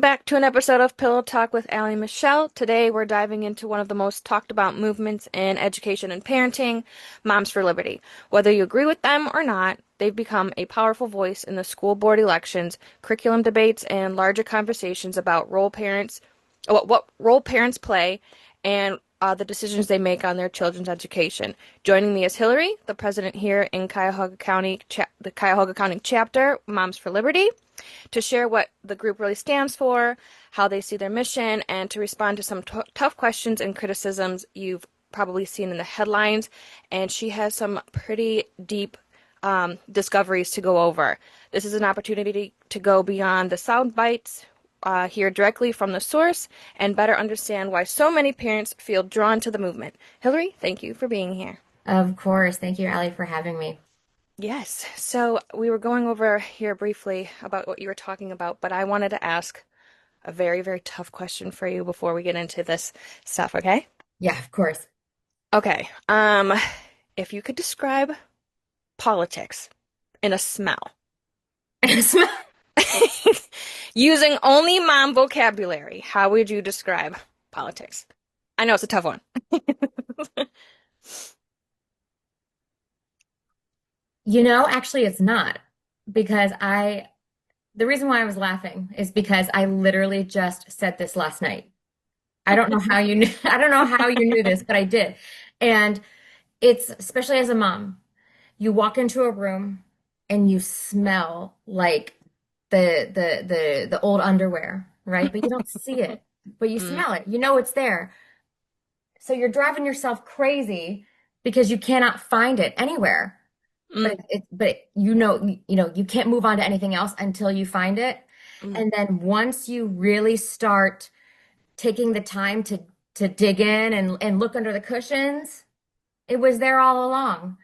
back to an episode of Pillow Talk with Allie and Michelle. Today we're diving into one of the most talked about movements in education and parenting, Moms for Liberty. Whether you agree with them or not, they've become a powerful voice in the school board elections, curriculum debates, and larger conversations about what role parents play and the decisions they make on their children's education. Joining me is Hillary, the president here in Cuyahoga County, the Cuyahoga County chapter, Moms for Liberty, to share what the group really stands for, how they see their mission, and to respond to some tough questions and criticisms you've probably seen in the headlines. And she has some pretty deep discoveries to go over. This is an opportunity to go beyond the sound bites, hear directly from the source, and better understand why so many parents feel drawn to the movement. Hillary, thank you for being here. Of course. Thank you, Allie, for having me. Yes, so we were going over here briefly about what you were talking about, but I wanted to ask a very, very tough question for you before we get into this stuff, okay? Yeah, of course. Okay, if you could describe politics in a smell, using only mom vocabulary, how would you describe politics? I know it's a tough one. Actually, it's not because the reason why I was laughing is because I literally just said this last night. I don't know how you knew, I don't know how you knew this, but I did. And it's especially as a mom, you walk into a room and you smell like the old underwear, right? But you don't see it, but you Mm, smell it. You know it's there. So you're driving yourself crazy because you cannot find it anywhere. mm, But you can't move on to anything else until you find it. mm. And then once you really start taking the time to dig in and look under the cushions, it was there all along.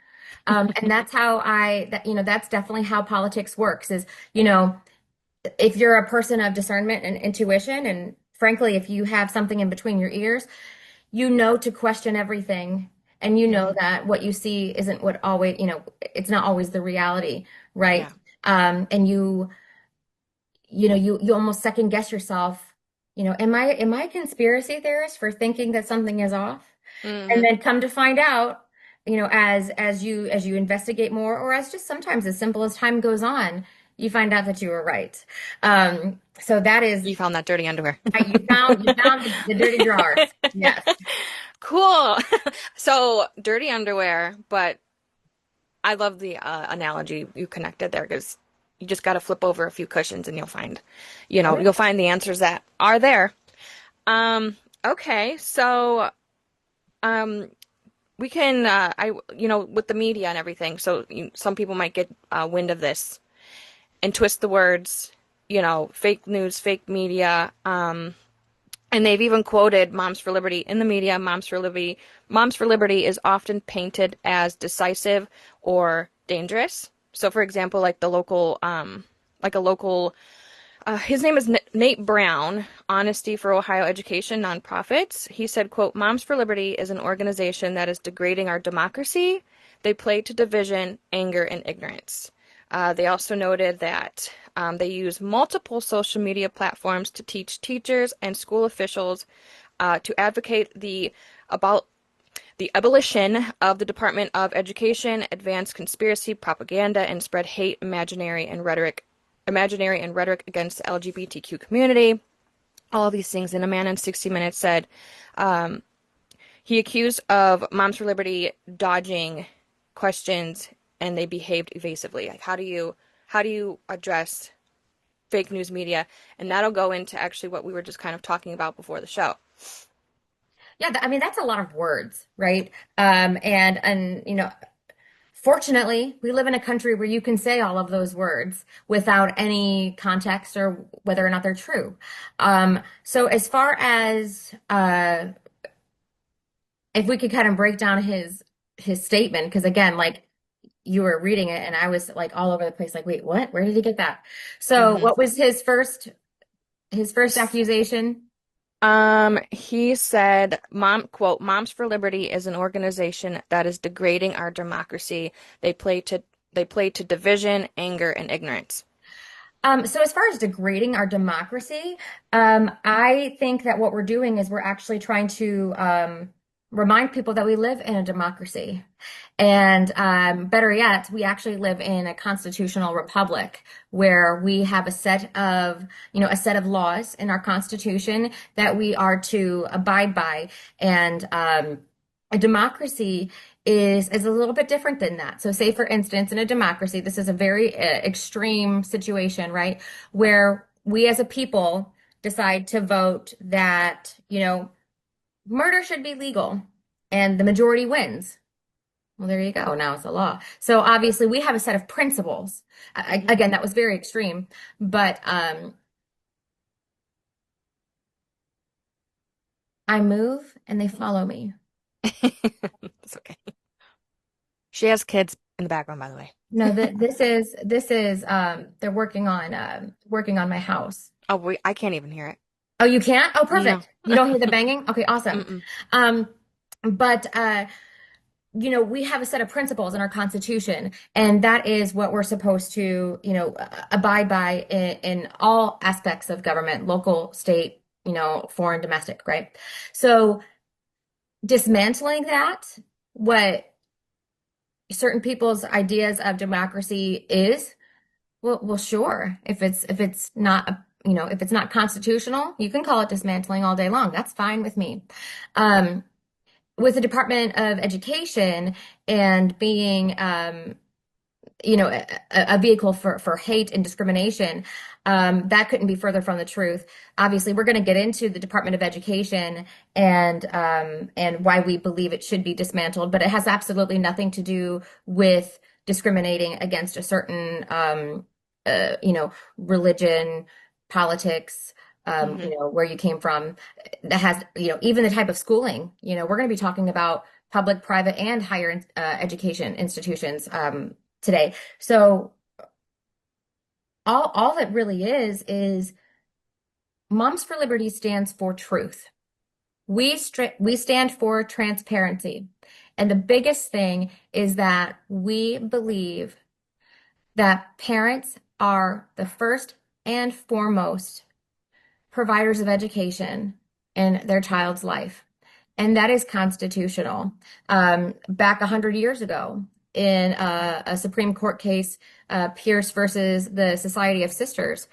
And that's how that's definitely how politics works is, if you're a person of discernment and intuition, and frankly, if you have something in between your ears, you know to question everything, and you know Mhm. that what you see isn't what always, it's not always the reality, right? Yeah. And you almost second guess yourself, am I a conspiracy theorist for thinking that something is off? And Hmm. then come to find out, as you investigate more, or as just sometimes as simple as time goes on, you find out that you were right. So that is, You found that dirty underwear. you found the dirty drawers. Yes. Cool. So, dirty underwear, but I love the analogy you connected there because you just got to flip over a few cushions and Oh, yeah. you'll find the answers that are there. Okay, so um, we can, with the media and everything. So some people might get wind of this and twist the words, fake news, fake media. And they've even quoted Moms for Liberty in the media. Moms for Liberty is often painted as decisive or dangerous. So, for example, like a local, his name is Nate Brown, Honesty for Ohio Education Nonprofits. He said, quote, Moms for Liberty is an organization that is degrading our democracy. They play to division, anger, and ignorance. They also noted that they use multiple social media platforms to teach teachers and school officials to advocate about the abolition of the Department of Education, advance conspiracy propaganda, and spread hate, imaginary and rhetoric against the LGBTQ community. All of these things. And a man in 60 Minutes said he accused of Moms for Liberty dodging questions and they behaved evasively. Like how do you address fake news media? And that'll go into actually what we were just kind of talking about before the show. Yeah, I mean, that's a lot of words, right? And fortunately, we live in a country where you can say all of those words without any context or whether or not they're true. So as far as if we could kind of break down his statement, because again, like you were reading it and I was like all over the place, like, wait, what? Where did he get that? So Hmm. what was his first accusation? He said, quote, Moms for Liberty is an organization that is degrading our democracy. They play to division, anger, and ignorance. So as far as degrading our democracy, I think that what we're doing is we're actually trying to remind people that we live in a democracy. And better yet, we actually live in a constitutional republic where we have a set of laws in our constitution that we are to abide by. And a democracy is a little bit different than that. So say for instance, in a democracy, this is a very extreme situation, right? Where we as a people decide to vote that, murder should be legal and the majority wins. Well, there you go. Now it's a law. So obviously we have a set of principles. Again, that was very extreme, but I move and they follow me. It's okay. She has kids in the background, by the way. No, this is they're working on my house. Oh, I can't even hear it. Oh, you can't? Oh, No. perfect. You don't hear the banging? Okay, awesome. Mm-mm. Um, but we have a set of principles in our Constitution, and that is what we're supposed to, abide by in all aspects of government, local, state, foreign, domestic, right? So dismantling that, what certain people's ideas of democracy is, well, sure. If it's not, if it's not constitutional, you can call it dismantling all day long. That's fine with me. Um, with the Department of Education and being, a vehicle for hate and discrimination, that couldn't be further from the truth. Obviously, we're going to get into the Department of Education and why we believe it should be dismantled, but it has absolutely nothing to do with discriminating against a certain, religion, politics, Hmm. where you came from. That has, even the type of schooling. We're going to be talking about public, private, and higher education institutions today. So all it really is Moms for Liberty stands for truth. We stand for transparency. And the biggest thing is that we believe that parents are the first and foremost providers of education in their child's life. And that is constitutional. Back 100 years ago, in a Supreme Court case, Pierce versus the Society of Sisters,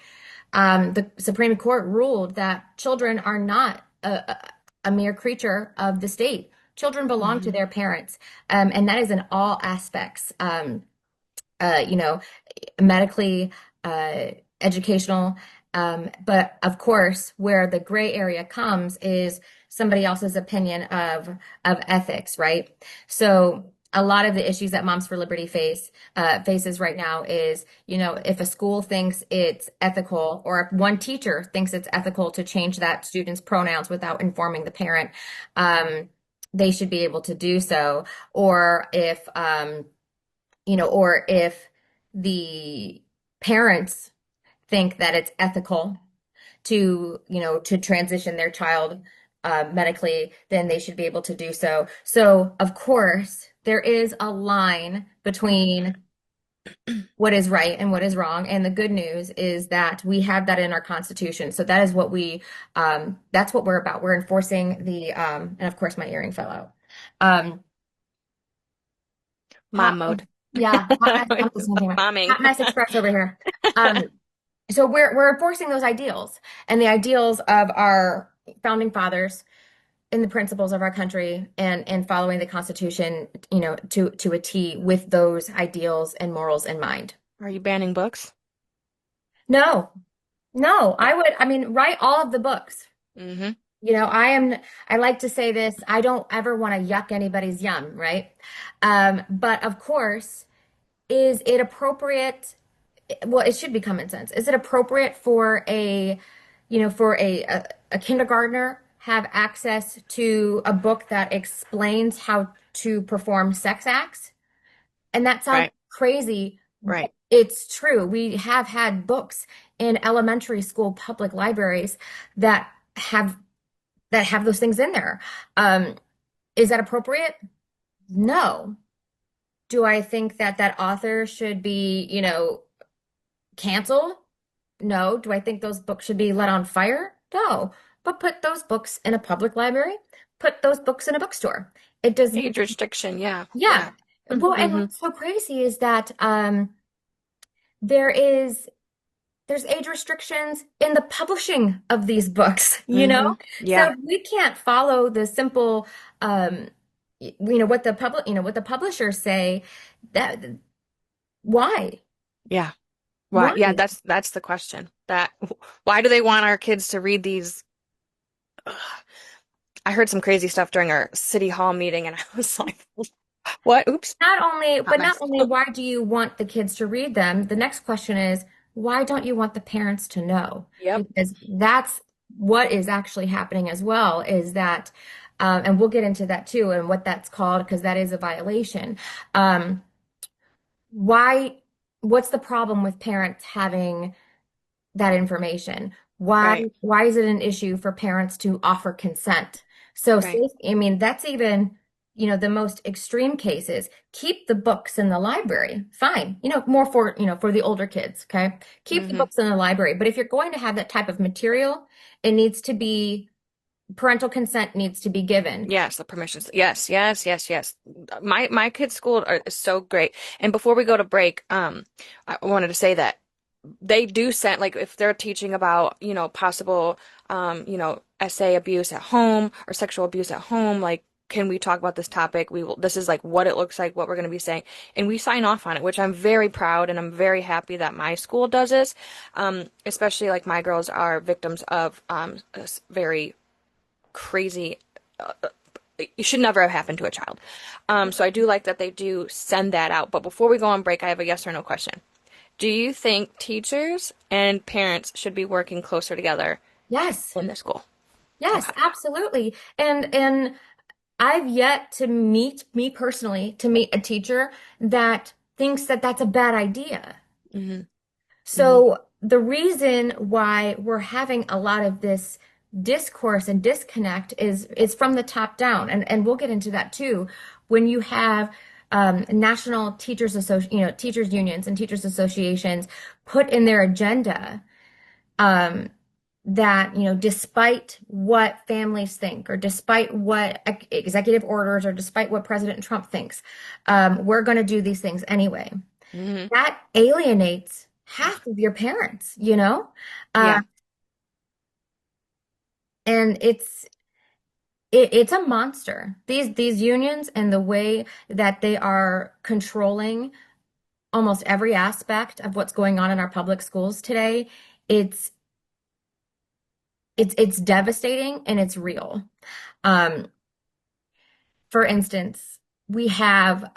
the Supreme Court ruled that children are not a mere creature of the state. Children belong to Hmm. their parents, and that is in all aspects. Uh, you know, Medically, educational. But of course, where the gray area comes is somebody else's opinion of ethics, right? So a lot of the issues that Moms for Liberty faces right now is, if a school thinks it's ethical, or if one teacher thinks it's ethical to change that student's pronouns without informing the parent, they should be able to do so. Or if the parents think that it's ethical to transition their child medically, then they should be able to do so. So, of course, there is a line between what is right and what is wrong. And the good news is that we have that in our Constitution. So that is that's what we're about. We're enforcing and of course, my earring fell out. Um, Mom hot, mode. yeah, hot mess. I'm listening to my Momming. hot mess express over here. Um, so we're enforcing those ideals and the ideals of our founding fathers and the principles of our country and following the Constitution, to a T with those ideals and morals in mind. Are you banning books? No, no, I mean, write all of the books. Hmm. I like to say this, I don't ever want to yuck anybody's yum, right? But of course, is it appropriate? Well, it should be common sense. Is it appropriate for a kindergartner have access to a book that explains how to perform sex acts? And that sounds Right. crazy, but Right. it's true. We have had books in elementary school public libraries that have those things in there. Um, is that appropriate? No. Do I think that author should be, canceled? No. Do I think those books should be let on fire? No. But put those books in a public library, put those books in a bookstore. It does, Age restriction, yeah, yeah. yeah. Well, and Mm-hmm. what's so crazy is that there is there's age restrictions in the publishing of these books, you know? Mm-hmm. So Yeah, if we can't follow the simple what the what the publishers say, that why? yeah. Why? Why? Yeah, that's the question. That why do they want our kids to read these? Ugh. I heard some crazy stuff during our city hall meeting, and I was like, "What? Oops, not Not nice." only why do you want the kids to read them, the next question is, why don't you want the parents to know? Yep. Because that's what is actually happening as well, is that, and we'll get into that too, and what that's called, because that is a violation. Um, why, what's the problem with parents having that information? Right. Why is it an issue for parents to offer consent? So Right. safe, I mean, that's even, the most extreme cases. Keep the books in the library. Fine. More for, for the older kids, okay? Keep the Mm-hmm. books in the library. But if you're going to have that type of material, it needs to be parental consent needs to be given. Yes, the permissions. Yes, yes, yes, yes. My kids' school is so great. And before we go to break, I wanted to say that they do send like if they're teaching about, possible essay abuse at home or sexual abuse at home, like can we talk about this topic? We will, this is like what it looks like, what we're going to be saying, and we sign off on it, which I'm very proud and I'm very happy that my school does this. Especially like my girls are victims of this very crazy it should never have happened to a child. So I do like that they do send that out. But before we go on break, I have a yes or no question. Do you think teachers and parents should be working closer together Yes. in the school? Yes, Okay. absolutely. And I've yet to meet, me personally, to meet a teacher that thinks that that's a bad idea. Hmm. Hmm. So the reason why we're having a lot of this discourse and disconnect is from the top down, and we'll get into that too. When you have national teachers unions and teachers associations put in their agenda um, that, despite what families think, or despite what executive orders, or despite what President Trump thinks, we're going to do these things anyway. Hmm. That alienates half of your parents, you know? Uh, Yeah. and it's a monster. These unions and the way that they are controlling almost every aspect of what's going on in our public schools today, it's it's devastating and it's real. Um, for instance, we have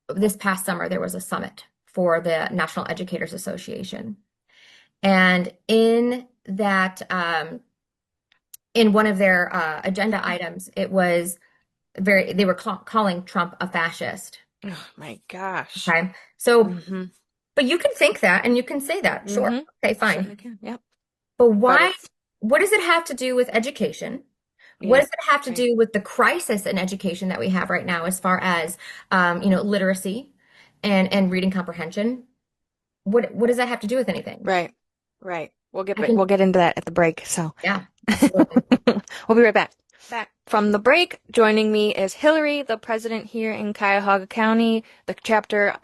this past summer there was a summit for the National Educators Association, and in one of their agenda items, it was they were calling Trump a fascist. Oh my gosh. Okay. So, Hmm. but you can think that and you can say that. Sure. Hmm. Okay, fine. Certainly can. Yep. But But why, it's what does it have to do with education? What yeah. does it have to Right. do with the crisis in education that we have right now as far as literacy and reading comprehension? What does that have to do with anything? Right. Right. I can, We'll get into that at the break. So yeah, absolutely. we'll be right back. Back from the break, joining me is Hillary, the president here in Cuyahoga County, the chapter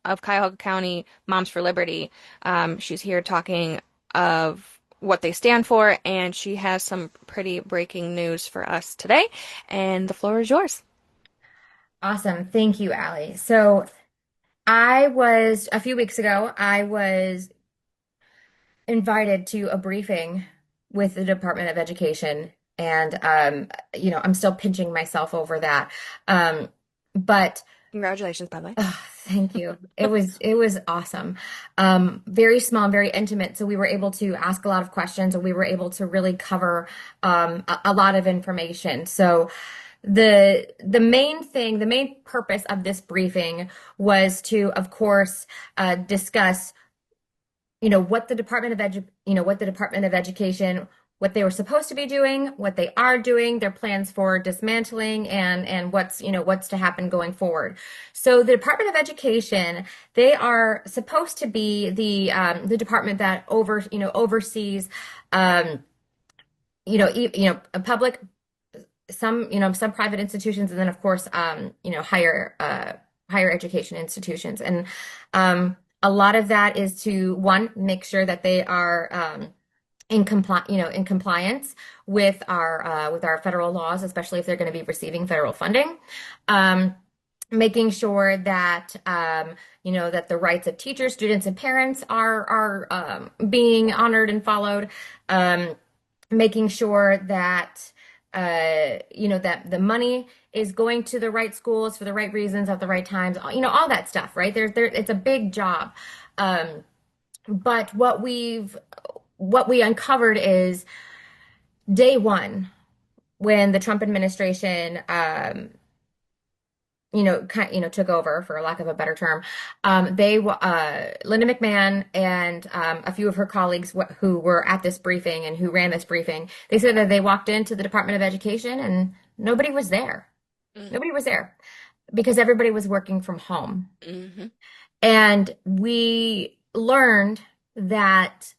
of Cuyahoga County Moms for Liberty. She's here talking of what they stand for, and she has some pretty breaking news for us today, and the floor is yours. Awesome. Thank you, Allie. So a few weeks ago, I was invited to a briefing with the Department of Education. And, I'm still pinching myself over that. Um, but Congratulations, by the way. thank you. It was awesome. Very small, very intimate. So we were able to ask a lot of questions, and we were able to really cover a lot of information. So the main purpose of this briefing was to, of course, discuss what the Department of Education what they were supposed to be doing, what they are doing, their plans for dismantling, and what's, what's to happen going forward. So the Department of Education, they are supposed to be the department that oversees um, a public, some private institutions, and then of course higher education institutions. And a lot of that is to, one, make sure that they are in compliance with our federal laws, especially if they're going to be receiving federal funding. Um, Making sure that that the rights of teachers, students, and parents are being honored and followed. Um, Making sure that that the money is going to the right schools for the right reasons at the right times. All that stuff, right? It's a big job. Um, but what we uncovered is day one, when the Trump administration took over, for lack of a better term. They Linda McMahon and a few of her colleagues who were at this briefing and who ran this briefing, they said that they walked into the Department of Education and nobody was there. Mm, Nobody was there because everybody was working from home. mhm, And we learned that,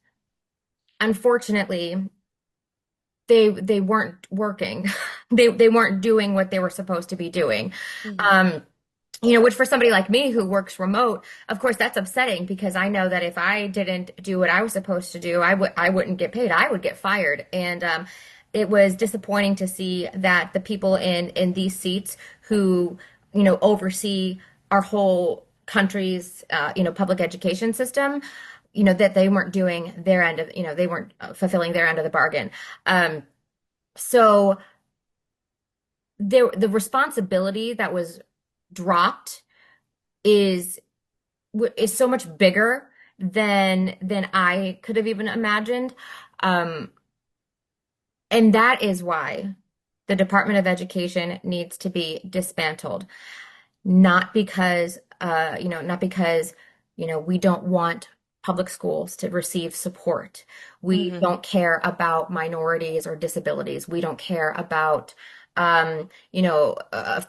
unfortunately, they weren't working. They weren't doing what they were supposed to be doing. mhm, Um, which, for somebody like me who works remote, of course, that's upsetting, because I know that if I didn't do what I was supposed to do, I wouldn't get paid. I would get fired. And it was disappointing to see that the people in these seats who, oversee our whole country's, public education system, that they weren't doing their end of, they weren't fulfilling their end of the bargain. So the responsibility that was dropped is is so much bigger than I could have even imagined. Um, and that is why the Department of Education needs to be dismantled. Not because, we don't want public schools to receive support. We mhm. don't care about minorities or disabilities. We don't care about,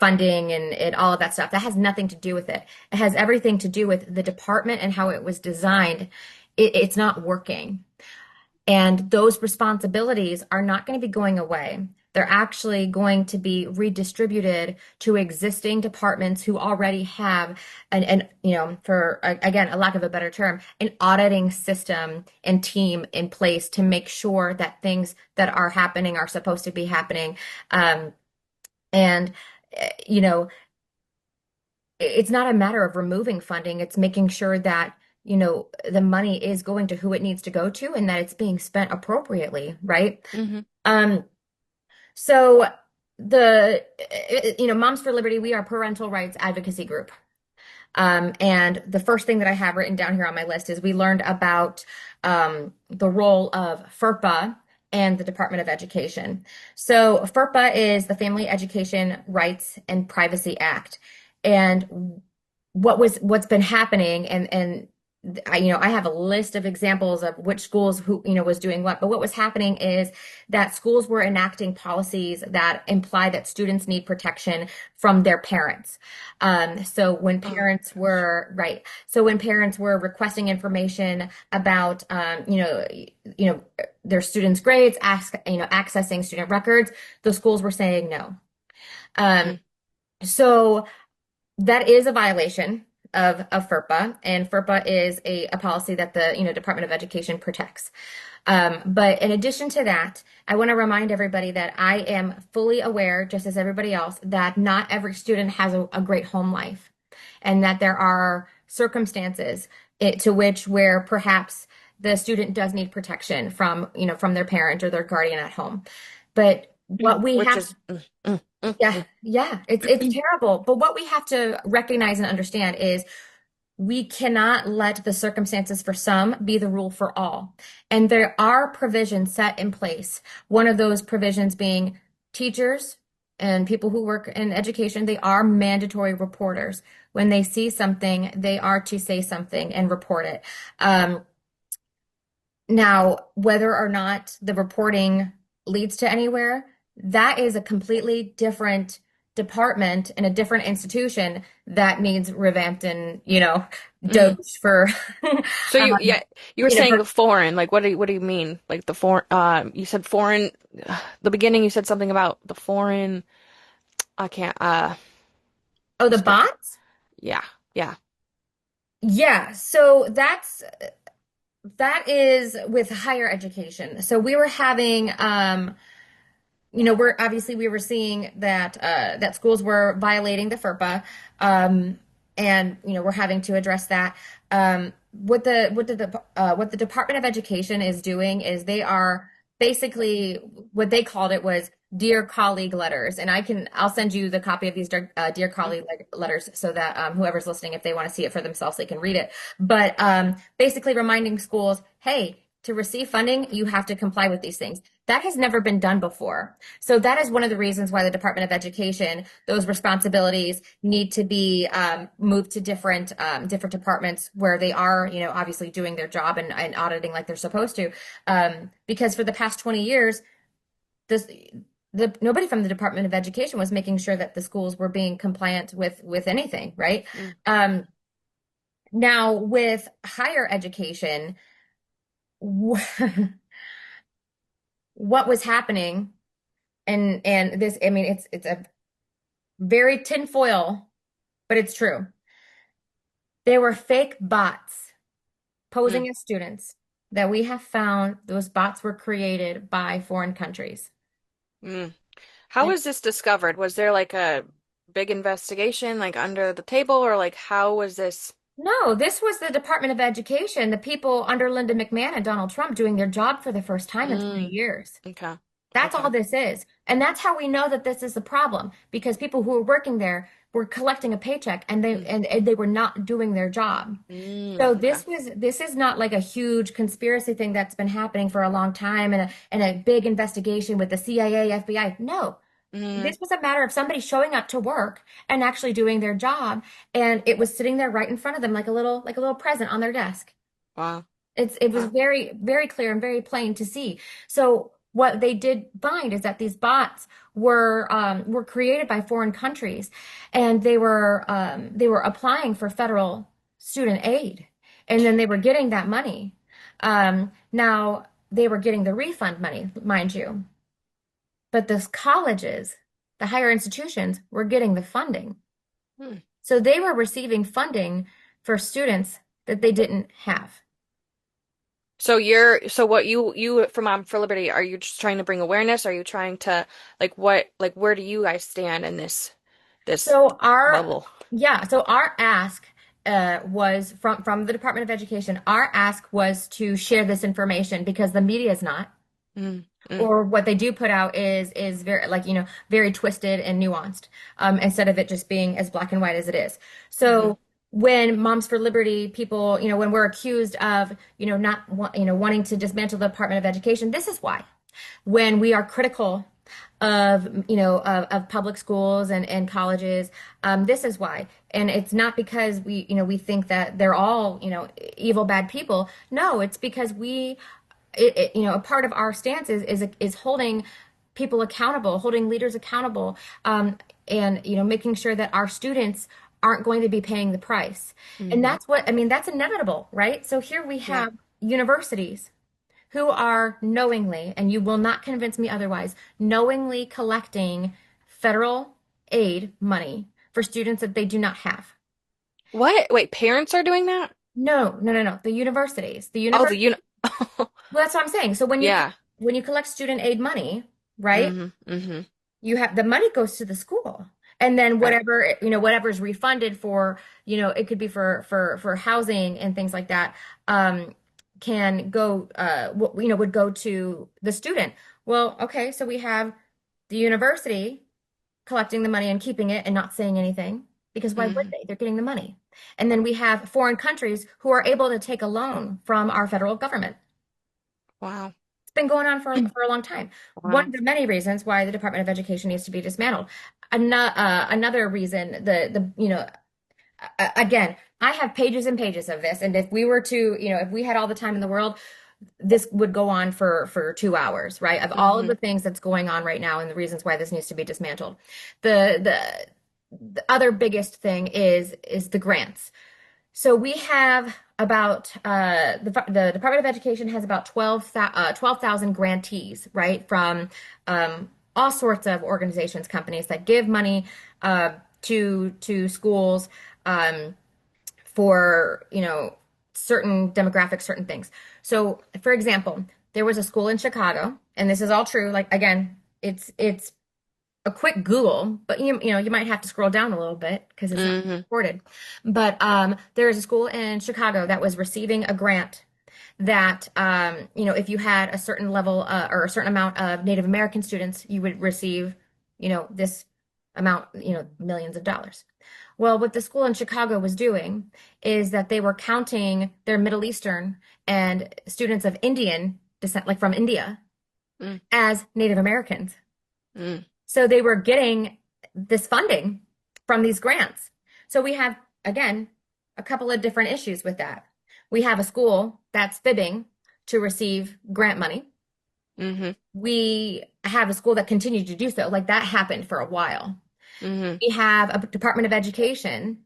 funding and all of that stuff. That has nothing to do with it. It has everything to do with the department and how it was designed. It's not working. And those responsibilities are not going to be going away. They're actually going to be redistributed to existing departments who already have for again, a lack of a better term, an auditing system and team in place to make sure that things that are happening are supposed to be happening. Um, and, uh, you know, it's not a matter of removing funding. It's making sure that, the money is going to who it needs to go to, and that it's being spent appropriately, right? Mhm. Um, so Moms for Liberty, we are a parental rights advocacy group. And the first thing that I have written down here on my list is we learned about the role of FERPA and the Department of Education. So FERPA is the Family Education Rights and Privacy Act. And what's been happening, and I have a list of examples of which schools who was doing what, but what was happening is that schools were enacting policies that imply that students need protection from their parents. So when Oh parents gosh. were right, so when parents were requesting information about their students' grades, accessing student records, the schools were saying no. Um, Mm, so that is a violation of FERPA, and FERPA is a policy that the Department of Education protects. But in addition to that, I want to remind everybody that I am fully aware, just as everybody else, that not every student has a great home life, and that there are circumstances to which where perhaps the student does need protection from their parent or their guardian at home. But what we which have is mm, yeah, yeah, it's terrible. But what we have to recognize and understand is we cannot let the circumstances for some be the rule for all. And there are provisions set in place. One of those provisions being teachers and people who work in education, they are mandatory reporters. When they see something, they are to say something and report it. Um, Now, whether or not the reporting leads to anywhere, that is a completely different department and a different institution that needs revamped and, Hmm. dosed for, So um, you were saying for, the foreign, like what do you mean? Like the foreign, you said foreign, the beginning you said something about the foreign, I can't, oh, the skip. bots? Yeah, yeah. Yeah, so that is with higher education. So we were having, we're obviously we were seeing that that schools were violating the FERPA, and we're having to address that. What the Department of Education is doing is they are basically what they called it was dear colleague letters, and I'll send you the copy of these dear colleague letters so that whoever's listening, if they want to see it for themselves, they can read it. But basically reminding schools, hey. To receive funding, you have to comply with these things. That has never been done before. So that is one of the reasons why the Department of Education, those responsibilities need to be moved to different departments where they are, obviously doing their job and auditing like they're supposed to. Because for the past 20 years, this nobody from the Department of Education was making sure that the schools were being compliant with anything, right? Mm, Um, Now with higher education, what was happening, and this, I mean, it's a very tinfoil, but it's true. There were fake bots mm, posing as students that we have found those bots were created by foreign countries. mm. How And was this discovered? Was there like a big investigation, like under the table, or like how was this? no, this was the Department of Education, the people under Linda McMahon and Donald Trump doing their job for the first time in 20 Mm, years. okay, That's okay. all this is. And that's how we know that this is a problem because people who were working there were collecting a paycheck and they Mm, and they were not doing their job. So okay. this is not like a huge conspiracy thing that's been happening for a long time and a big investigation with the CIA, FBI. No. Mm, This was a matter of somebody showing up to work and actually doing their job, and it was sitting there right in front of them like a little present on their desk. wow, It was wow. very, very clear and very plain to see. So what they did find is that these bots were created by foreign countries, and they were applying for federal student aid, and then they were getting that money. Now they were getting the refund money, mind you, but the colleges, the higher institutions, were getting the funding. Hmm. So they were receiving funding for students that they didn't have. So what you for Mom for Liberty, are you just trying to bring awareness? Are you trying to like where do you guys stand in this So our bubble? yeah, so our ask was from the Department of Education. Our ask was to share this information because the media is not, Mm, mm, or what they do put out is very like very twisted and nuanced, instead of it just being as black and white as it is. hmm. So when Moms for Liberty people, when we're accused of not wanting to dismantle the Department of Education, this is why. When we are critical of public schools and colleges, this is why. And it's not because we think that they're all evil bad people. No, it's because a part of our stance is holding people accountable, holding leaders accountable, and making sure that our students aren't going to be paying the price. And Hmm. that's what I mean, that's inevitable, right? So here we Yeah. have universities who are knowingly, and you will not convince me otherwise, knowingly collecting federal aid money for students that they do not have. What? Wait, parents are doing that? No, no, no, no. The universities, the Oh, university. Well, that's what I'm saying. So Yeah. when you collect student aid money, right? Hmm. Hmm. You have the money goes to the school. And then Right. whatever's refunded for, it could be for housing and things like that, can go, would go to the student. Well, okay, so we have the university collecting the money and keeping it and not saying anything because why would Hmm. they? They're getting the money. And then we have foreign countries who are able to take a loan from our federal government. Wow. It's been going on for a long time. One Wow. of the many reasons why the Department of Education needs to be dismantled. Another reason, again, I have pages and pages of this, and if we were to, if we had all the time in the world, this would go on for 2 hours, right? Of all of Hmm. the things that's going on right now and the reasons why this needs to be dismantled. The other biggest thing is the grants. So we have about the Department of Education has about 12,000 grantees, right, from all sorts of organizations, companies that give money to schools um, for certain demographics, certain things. So, for example, there was a school in Chicago, and this is all true. Like again, it's a quick Google, but you might have to scroll down a little bit because it's not Hmm. recorded. But there is a school in Chicago that was receiving a grant that if you had a certain level or a certain amount of Native American students, you would receive this amount, millions of dollars. Well, what the school in Chicago was doing is that they were counting their Middle Eastern and students of Indian descent, like from India, Mm. as Native Americans. Mm. So they were getting this funding from these grants. So we have, again, a couple of different issues with that. We have a school that's fibbing to receive grant money. Hmm. We have a school that continued to do so. Like that happened for a while. Hmm. We have a Department of Education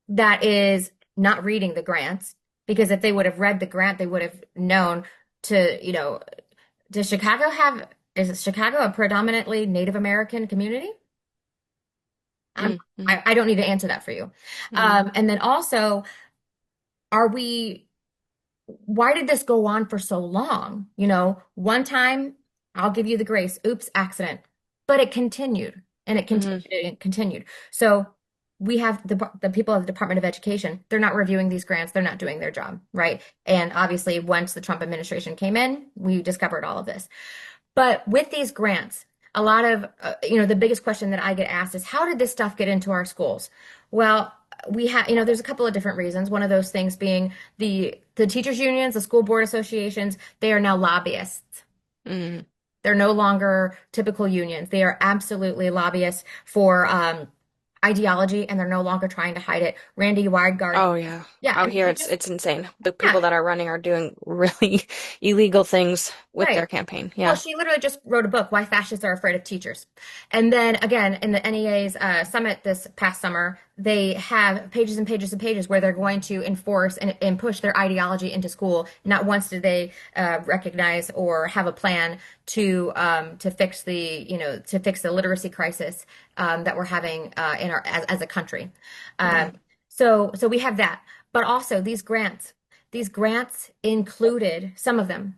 that is not reading the grants because if they would have read the grant, they would have known to. Does Chicago have, is Chicago a predominantly Native American community? I'm, Hmm. I don't need to answer that for you. Hmm. And then also, are we, why did this go on for so long? One time, I'll give you the grace, oops, accident. But it continued and it Hmm. continued and it continued. So we have the people of the Department of Education, they're not reviewing these grants, they're not doing their job, right? And obviously, once the Trump administration came in, we discovered all of this. But with these grants, a lot of, the biggest question that I get asked is how did this stuff get into our schools? Well, we have, there's a couple of different reasons. One of those things being the teachers unions, the school board associations, they are now lobbyists. Hmm. They're no longer typical unions. They are absolutely lobbyists for ideology, and they're no longer trying to hide it. Randy Weidgard, Oh yeah. yeah, I Out mean, here he it's just, it's insane. The people yeah, that are running are doing really illegal things with their right. campaign. Well, Yeah. she literally just wrote a book, Why Fascists Are Afraid of Teachers. And then again, in the NEA's summit this past summer, they have pages and pages and pages where they're going to enforce and push their ideology into school. Not once did they recognize or have a plan to fix the literacy crisis that we're having in our as a country. Yeah. Um, so we have that, but also these grants. These grants included some of them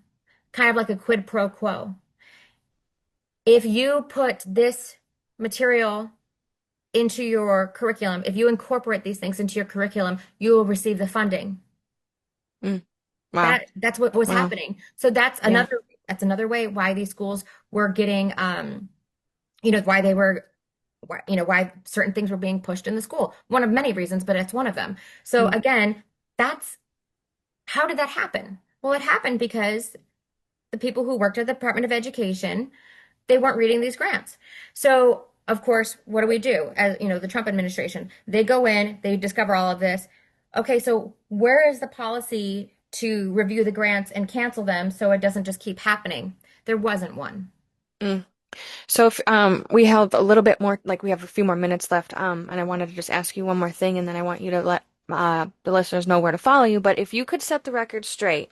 kind of like a quid pro quo. If you put this material into your curriculum, if you incorporate these things into your curriculum, you will receive the funding. Mm. Wow. That's what was Wow. happening. So Yeah. that's another way why these schools were getting why they were why certain things were being pushed in the school. One of many reasons, but it's one of them. So Mm. again, that's how did that happen? Well, it happened because the people who worked at the Department of Education, they weren't reading these grants. So, of course, what do we do? As the Trump administration, they go in, they discover all of this. Okay, so where is the policy to review the grants and cancel them so it doesn't just keep happening? There wasn't one. Mm. So if we have a little bit more, like we have a few more minutes left, and I wanted to just ask you one more thing, and then I want you to let the listeners know where to follow you. But if you could set the record straight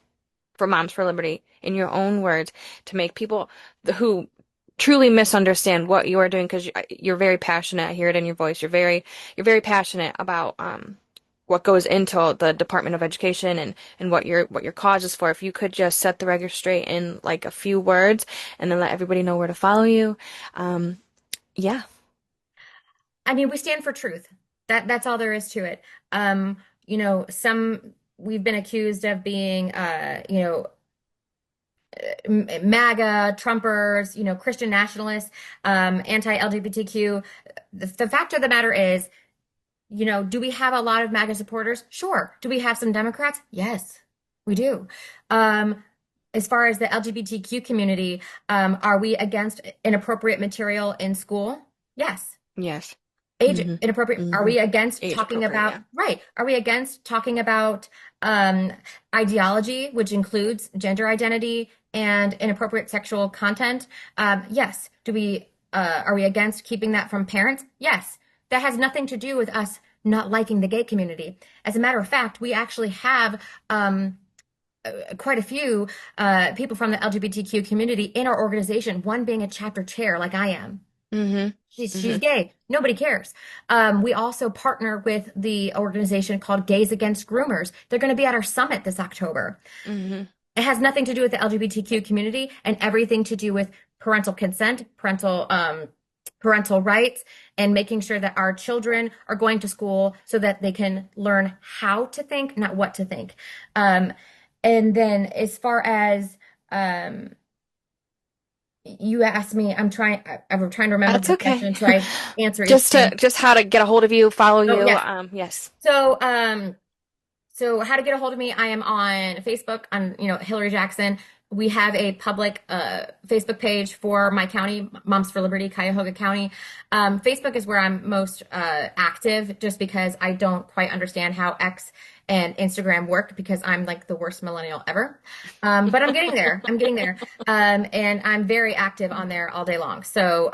for Moms for Liberty in your own words to make people who truly misunderstand what you are doing, because you're very passionate. I hear it in your voice. You're very passionate about what goes into the Department of Education and what your cause is for. If you could just set the record straight in like a few words and then let everybody know where to follow you. Um, yeah. I mean, we stand for truth. That's all there is to it. Some we've been accused of being MAGA, Trumpers, Christian nationalists, anti-LGBTQ. The fact of the matter is, do we have a lot of MAGA supporters? Sure. Do we have some Democrats? Yes, we do. Um, as far as the LGBTQ community, are we against inappropriate material in school? Yes. Yes. Age Hmm. inappropriate. Are Hmm. we against Age talking appropriate. about, Yeah. right? Are we against talking about um, ideology, which includes gender identity and inappropriate sexual content. Yes. Are we against keeping that from parents? Yes. That has nothing to do with us not liking the gay community. As a matter of fact, we actually have quite a few people from the LGBTQ community in our organization, one being a chapter chair like I am. Hmm. She's Hmm. gay. Nobody cares. We also partner with the organization called Gays Against Groomers. They're going to be at our summit this October. Hmm. It has nothing to do with the LGBTQ community and everything to do with parental consent, parental rights, and making sure that our children are going to school so that they can learn how to think, not what to think. Um, and then as far as um, you asked me, I'm trying to remember That's the okay. question so I answer each thing. Just how to get a hold of you, follow Oh, you. yes. Yes. So, so how to get a hold of me? I am on Facebook on, Hilary Jackson. We have a public Facebook page for my county, Moms for Liberty, Cuyahoga County. Facebook is where I'm most active just because I don't quite understand how X and Instagram work because I'm like the worst millennial ever. But I'm getting there. I'm getting there. And I'm very active on there all day long. So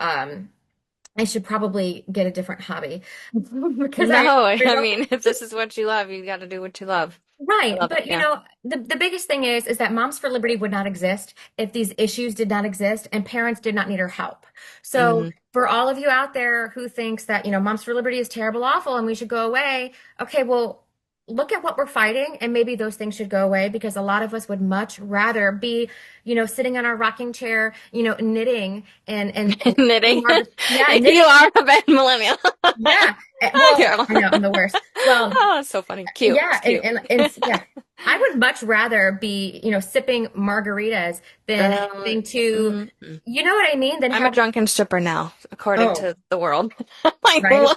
I should probably get a different hobby because No, I I don't. mean, if this is what you love, you got to do what you love. I Right, love it. but Yeah. the biggest thing is that Moms for Liberty would not exist if these issues did not exist and parents did not need our help. So Hmm. for all of you out there who thinks that, Moms for Liberty is terrible, awful, and we should go away, okay, well, look at what we're fighting and maybe those things should go away because a lot of us would much rather be, sitting on our rocking chair, knitting and Knitting. yeah, You knitting. are a bad millennial. Yeah. Well, Girl. I know I'm the worst. Well, Oh, it's so funny. Cute. It's yeah, cute. yeah, I would much rather be, sipping margaritas than Girl. having to, Mm-mm. you know what I mean? Than I'm a having, drunken stripper now, according oh, to the world. Like, right.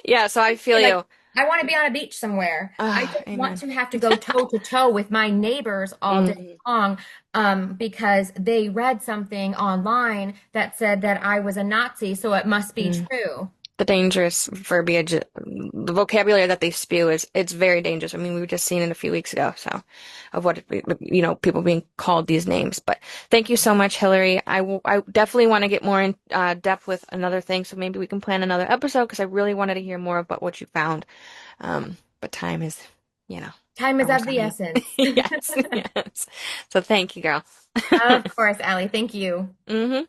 yeah, so I feel Like, you. I want to be on a beach somewhere. I Ah, don't want amen. to have to go toe to toe with my neighbors all day Mhm. long, because they read something online that said that I was a Nazi, so it must be Mm. true. The dangerous verbiage, the vocabulary that they spew it's very dangerous. I mean, we were just seeing it a few weeks ago, so of what, people being called these names. But thank you so much, Hillary. I definitely want to get more in depth with another thing, so maybe we can plan another episode because I really wanted to hear more about what you found. But time is, you know, Time is of hours the on you. essence. Yes, yes. So thank you, girl. Of course, Allie. Thank you. Hmm.